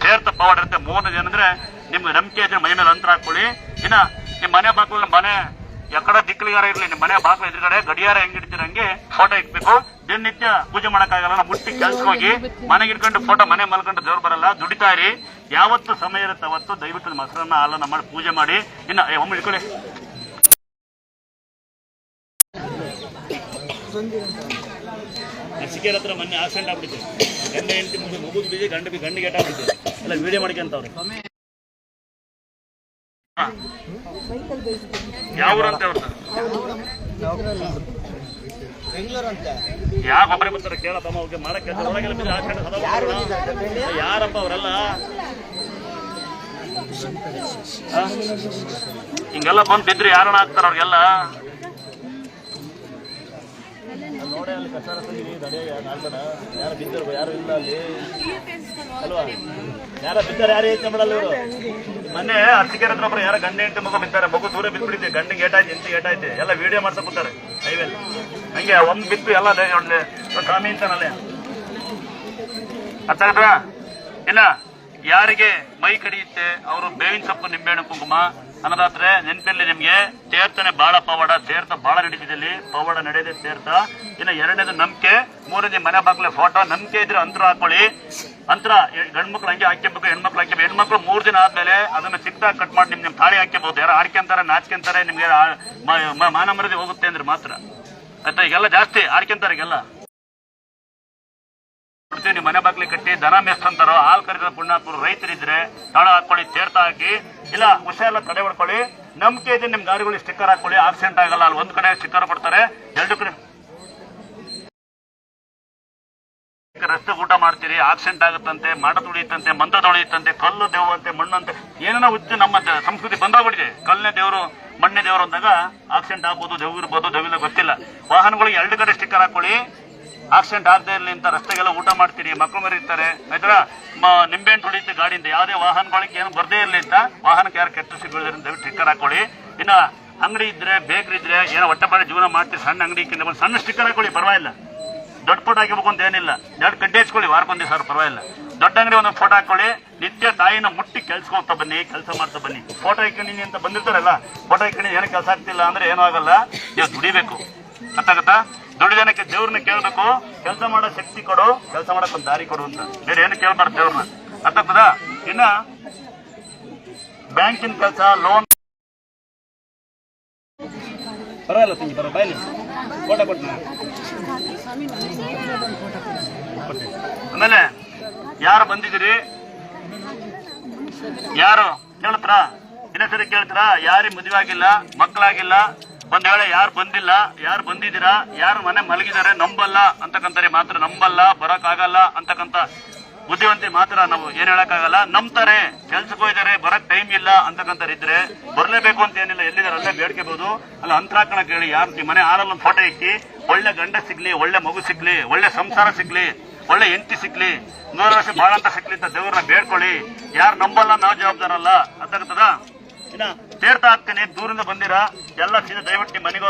ತೀರ್ಥ ಪವಾಡ ಇರುತ್ತೆ. 3 ದಿನ ಅಂದ್ರೆ ನಿಮ್ಗೆ ನಂಬಿಕೆ ಇದ್ರೆ ಮೈ ಮೇಲೆ ಅಂತರ ಹಾಕೊಳ್ಳಿ. ಇನ್ನ ನಿಮ್ ಮನೆ ಬಾಗಿಲು ಮನೆ ಎಕಡೆ ದಿಕ್ಕಲಿಗಾರ ಇರ್ಲಿ, ನಿಮ್ ಮನೆ ಬಾಗಿಲು ಎದುರುಗಡೆ ಗಡಿಯಾರ ಹೆಂಗಿಡ್ತೀರ ಹಂಗೆ ಫೋಟೋ ಇಕ್ಬೇಕು. ದಿನನಿತ್ಯ ಪೂಜೆ ಮಾಡಕ್ಕಾಗಲ್ಲ, ಮುಟ್ಟಿ ಕೆಲ್ಸಕ್ಕೆ ಹೋಗಿ ಮನೆಗೆ ಇಟ್ಕೊಂಡು ಫೋಟೋ ಮನೆ ಮಲ್ಕೊಂಡು ದೇವ್ರು ಬರಲ್ಲ. ದುಡಿತಾ ಇರಿ, ಯಾವತ್ತು ಸಮಯ ಇರುತ್ತೆ ಅವತ್ತು ದಯವಿಟ್ಟು ಮೊಸರನ್ನ ಹಾಲನ್ನ ಮಾಡಿ ಪೂಜೆ ಮಾಡಿ. ಇನ್ನ ಒಮ್ಮೆ ಇಟ್ಕೊಳ್ಳಿ. ಸಿಕ್ಕೇರ ಹತ್ರ ಮೊನ್ನೆ ಆಕ್ಸಿಡೆಂಟ್ ಆಗ್ಬಿಟ್ಟಿದೆ. ಗಂಡ ಹೆಂಡತಿ ಮುಗಿದು ಬಿದ್ದು ಗಂಡಿಗೆ ಏಟಾಗ್ಬಿಟ್ಟಿದೆ. ಎಲ್ಲ ವಿಡಿಯೋ ಮಾಡ್ಕೊಂತವ್ರೆ. ಯಾವ ಊರಂತೆ ಅವ್ರ ಯಾಕೆ ಒಬ್ಬರೇ ಬರ್ತಾರೆ ಕೇಳತ್ತಮ್ಮ. ಅವ್ರಿಗೆ ಮಾಡಕ್ಕೆ ಒಳಗೆಲ್ಲ ಯಾರಪ್ಪ ಅವರೆಲ್ಲ ಹಿಂಗೆಲ್ಲ ಬಂದು ಬಿದ್ರಿ ಯಾರಣ ಆಗ್ತಾರ ಅವ್ರಿಗೆಲ್ಲ. ನೋಡೇ ಅಲ್ಲಿ ಕಸ ಯಾರು ಬಿದ್ದರು, ಯಾರು ಇಲ್ಲ ಅಲ್ಲಿ ಅಲ್ವಾ? ಯಾರ ಬಿದ್ದಾರೆ, ಯಾರು ಯೋಚನೆ ಮಾಡಲ್ಲ ಇವರು. ಮೊನ್ನೆ ಅರ್ಸಿಕೆರೆ ಹತ್ರ ಒಬ್ಬರು ಯಾರ ಗಂಡ ಹೆಂಡತಿ ಮಗು ಬಿದ್ದಾರೆ. ಮಗು ದೂರ ಬಿದ್ದುಬಿಟ್ಟಿದೆ, ಗಂಡಿಗೆ ಏಟಾಯ್ತು, ಹೆಂಡತಿ ಏಟಾಯ್ತು. ಎಲ್ಲ ವಿಡಿಯೋ ಮಾಡ್ತಾ ಕೂತಾರೆ ಹೈವೇಲಿ. ಹಂಗೆ ಒಂದ್ ಬಿತ್ತು ಎಲ್ಲ ಒಳ್ಳೆ ಸ್ವಾಮಿ ಅಂತಾನಲ್ಲೇ. ಅರ್ಥ ಆಯ್ತಾ? ಇಲ್ಲ ಯಾರಿಗೆ ಮೈ ಕಡಿಯುತ್ತೆ ಅವರು ಬೇವಿನ ಸೊಪ್ಪು ನಿಂಬೆಹಣ್ಣು ಕುಂಕುಮ ಅನ್ನೋದಾದ್ರೆ ನೆನಪಿರ್ಲಿ ನಿಮ್ಗೆ. ತೀರ್ಥನೆ ಬಾಳ ಪವಾಡ, ತೀರ್ಥ ಬಾಳ ನಡೀತಿದೆ, ಪವಾಡ ನಡೆಯದೆ ತೀರ್ಥ. ಇನ್ನು 2ನೇದು ನಂಬಿಕೆ, 3ನೇ ಮನೆ ಬಾಗ್ಲೆ ಫೋಟೋ. ನಂಬಿಕೆ ಇದ್ರೆ ಅಂತರ ಹಾಕೊಳ್ಳಿ. ಅಂತರ ಗಂಡ್ಮಕ್ಳು ಹಂಗೆ ಹಾಕ್ಯಬೇಕು, ಹೆಣ್ಮಕ್ಳು ಹಾಕ್ಯಬೇಕು. ಹೆಣ್ಮಕ್ಳು 3 ದಿನ ಆದ್ಮೇಲೆ ಅದನ್ನ ಚಿಕ್ಕದಾಗಿ ಕಟ್ ಮಾಡಿ ನಿಮ್ ತಾಳಿ ಹಾಕ್ಯಬಹುದು. ಯಾರು ಆಡ್ಕೊಂತಾರೆ, ನಾಚ್ಕೊಂತಾರೆ, ನಿಮ್ಗೆ ಮಾನ ಮರ್ಯಾದೆ ಹೋಗುತ್ತೆ ಅಂದ್ರೆ ಮಾತ್ರ. ಆಯ್ತಾ? ಈಗೆಲ್ಲ ಜಾಸ್ತಿ ಆಡ್ಕೊಂತಾರೆ. ಈಗೆಲ್ಲ ನೀವು ಮನೆ ಬಾಗ್ಲಿ ಕಟ್ಟಿ ದನ ಮೇಸ್ತಂತಾರೋ, ಹಾಲು ಕರಿದ ಪುಣ್ಯಾತ್ಮರು ರೈತರಿದ್ರೆ ತಾಳ ಹಾಕೊಳ್ಳಿ, ತೀರ್ಥ ಹಾಕಿ. ಇಲ್ಲ ಹುಷಾರೆಲ್ಲ ತಡೆ ಹೊಡ್ಕೊಳ್ಳಿ. ನಂಬಿಕೆ ಇದೆ ನಿಮ್ ಗಾಡಿಗಳು ಸ್ಟಿಕ್ಕರ್ ಹಾಕೊಳ್ಳಿ, ಆಕ್ಸಿಡೆಂಟ್ ಆಗಲ್ಲ. ಅಲ್ಲಿ ಒಂದ್ ಕಡೆ ಸ್ಟಿಕ್ಕರ್ ಕೊಡ್ತಾರೆ, 2 ಕಡೆ ರಸ್ತೆ ಊಟ ಮಾಡ್ತೀರಿ, ಆಕ್ಸಿಡೆಂಟ್ ಆಗುತ್ತಂತೆ, ಮಾಟ ತುಳಿಯುತ್ತಂತೆ, ಮಂತ ತೊಳೆಯುತ್ತಂತೆ, ಕಲ್ಲು ದೇವು ಅಂತೆ, ಮಣ್ಣಂತೆ, ಏನೇನೋ ಹುಚ್ಚು ನಮ್ಮ ಸಂಸ್ಕೃತಿ ಬಂದಾಗ್ಬಿಟ್ಟಿದೆ. ಕಲ್ಲನೇ ದೇವರು, ಮಣ್ಣೆ ದೇವರು ಅಂದಾಗ ಆಕ್ಸಿಡೆಂಟ್ ಆಗ್ಬೋದು, ದೇವ್ ಇರ್ಬೋದು, ದೇವಿಲ್ಲ ಗೊತ್ತಿಲ್ಲ. ವಾಹನಗಳಿಗೆ 2 ಕಡೆ ಸ್ಟಿಕ್ಕರ್ ಹಾಕೊಳ್ಳಿ, ಆಕ್ಸಿಡೆಂಟ್ ಆಗದೆ ಇರಲಿ ಅಂತ. ರಸ್ತೆಗೆಲ್ಲ ಊಟ ಮಾಡ್ತೀರಿ, ಮಕ್ಕಳು ಮರಿತಾರೆ, ಆಯ್ತಾ? ನಿಂಬೆಹಣ್ಣು ತುಳಿಯುತ್ತೆ ಗಾಡಿಯಿಂದ. ಯಾವುದೇ ವಾಹನಗಳಿಗೆ ಏನು ಬರ್ದೇ ಇರಲಿ ಅಂತ ವಾಹನಕ್ಕೆ ಯಾರು ಕೆಟ್ಟ ಸಿಗೋದ್ರಿಂದ ದಯವಿಟ್ಟು ಸ್ಟಿಕ್ಕರ್ ಹಾಕೊಳ್ಳಿ. ಇನ್ನ ಅಂಗಡಿ ಇದ್ರೆ, ಬೇಕ್ರಿ ಇದ್ರೆ, ಏನೋ ಹೊಟ್ಟೆಪಾಡಿ ಜೀವನ ಮಾಡ್ತೀರಿ, ಸಣ್ಣ ಅಂಗಡಿ ಸಣ್ಣ ಸ್ಟಿಕ್ಕರ್ ಹಾಕೊಳ್ಳಿ, ಪರವಾಗಿಲ್ಲ. ದೊಡ್ಡ ಫೋಟೋ ಹಾಕಬೇಕು ಅಂತ ಏನಿಲ್ಲ, 2 ಕಡ್ಡೆ ಹಚ್ಕೊಳ್ಳಿ, ವಾರಕ್ಕೊಂದು ದಿವಸ ಪರವಾಗಿಲ್ಲ. ದೊಡ್ಡ ಅಂಗಡಿ ಒಂದೊಂದು ಫೋಟೋ ಹಾಕೊಳ್ಳಿ. ನಿತ್ಯ ತಾಯಿನ ಮುಟ್ಟಿ ಕೆಲ್ಸಕ್ಕೆ ಹೋಗ್ತಾ ಬನ್ನಿ, ಕೆಲಸ ಮಾಡ್ತಾ ಬನ್ನಿ. ಫೋಟೋ ಹಾಕೊಂಡಿನಿ ಅಂತ ಬಂದಿರ್ತಾರಲ್ಲ, ಫೋಟೋ ಹಾಕೊಂಡು ಏನೋ ಕೆಲಸ ಆಗ್ತಿಲ್ಲ ಅಂದ್ರೆ ಏನೂ ಆಗಲ್ಲ. ನೀವು ದುಡಿಬೇಕು, ಅರ್ಥಾಗತ್ತಾ? ದುಡಿದನಕ್ಕೆ ದೇವ್ರನ್ನ ಕೇಳ್ಬೇಕು, ಕೆಲಸ ಮಾಡೋ ಶಕ್ತಿ ಕೊಡು, ಕೆಲಸ ಮಾಡಕ್ ಒಂದು ದಾರಿ ಕೊಡು ಅಂತ. ಬೇರೆ ಏನು ಕೇಳ್ಬಾರ್ದು ದೇವ್ರನ್ನ, ಅರ್ಥಾಗ್ತದ? ಇನ್ನ ಬ್ಯಾಂಕಿನ ಕೆಲಸ, ಲೋನ್ ಪರವಾಗಿಲ್ಲ ತಂಗಿ, ಬರೋ ಬಾಯ್ಲಿ ಫೋಟೋ ಕೊಟ್ಟು. ಆಮೇಲೆ ಯಾರು ಬಂದಿದ್ದೀರಿ, ಯಾರು ಕೇಳ್ತಾರ, ಇನ್ನೊಂದ್ಸರಿ ಕೇಳ್ತಾರ, ಯಾರಿಗೆ ಮದುವೆ ಆಗಿಲ್ಲ, ಮಕ್ಕಳಾಗಿಲ್ಲ, ಒಂದ್ ವೇಳೆ ಯಾರು ಬಂದಿಲ್ಲ, ಯಾರು ಬಂದಿದ್ದೀರಾ, ಯಾರು ಮನೆ ಮಲಗಿದ್ದಾರೆ, ನಂಬಲ್ಲ ಅಂತಕ್ಕಂತಾರೆ ಮಾತ್ರ. ನಂಬಲ್ಲ, ಬರಕ್ ಆಗಲ್ಲ ಅಂತಕ್ಕಂತ ಬುದ್ಧಿವಂತಿ ಮಾತ್ರ ನಾವು ಏನ್ ಹೇಳಕ್ಕಾಗಲ್ಲ. ನಂಬ್ತಾರೆ, ಕೆಲ್ಸಕ್ಕೆ ಹೋಗಿದ್ದಾರೆ, ಬರಕ್ ಟೈಮ್ ಇಲ್ಲ ಅಂತಕ್ಕಂತಾರೆ ಇದ್ರೆ ಬರ್ಲೇಬೇಕು ಅಂತ ಏನಿಲ್ಲ. ಎಲ್ಲಿದ್ದಾರೆ ಅಲ್ಲೇ ಬೇಡ್ಕೋಬಹುದು. ಅಲ್ಲ ಅಂತರಾಕಣ ಕೇಳಿ, ಯಾರು ಮನೆ ಹಾಲಲ್ಲಿ ಒಂದು ಫೋಟೋ ಇಕ್ಕಿ, ಒಳ್ಳೆ ಗಂಡ ಸಿಗ್ಲಿ, ಒಳ್ಳೆ ಮಗು ಸಿಗ್ಲಿ, ಒಳ್ಳೆ ಸಂಸಾರ ಸಿಗ್ಲಿ, ಒಳ್ಳೆ ಹೆಂಡತಿ ಸಿಗ್ಲಿ, 100 ವರ್ಷ ಬಾಳಂತ ಸಿಗ್ಲಿ ಅಂತ ದೇವ್ರನ್ನ ಬೇಡ್ಕೊಳ್ಳಿ. ಯಾರು ನಂಬಲ್ಲ ನಾವು ಜವಾಬ್ದಾರಲ್ಲ, ಅರ್ಥಾಗ್ತದ? ಇನ್ನ ತೀರ್ಥ ಹಾಕ್ತೀನಿ, ದೂರಿಂದ ಬಂದಿರಾ ಎಲ್ಲ ಸೀದಾ ದಯವಿಟ್ಟು ನಿಮ್ಮ ಮನೆಗೆ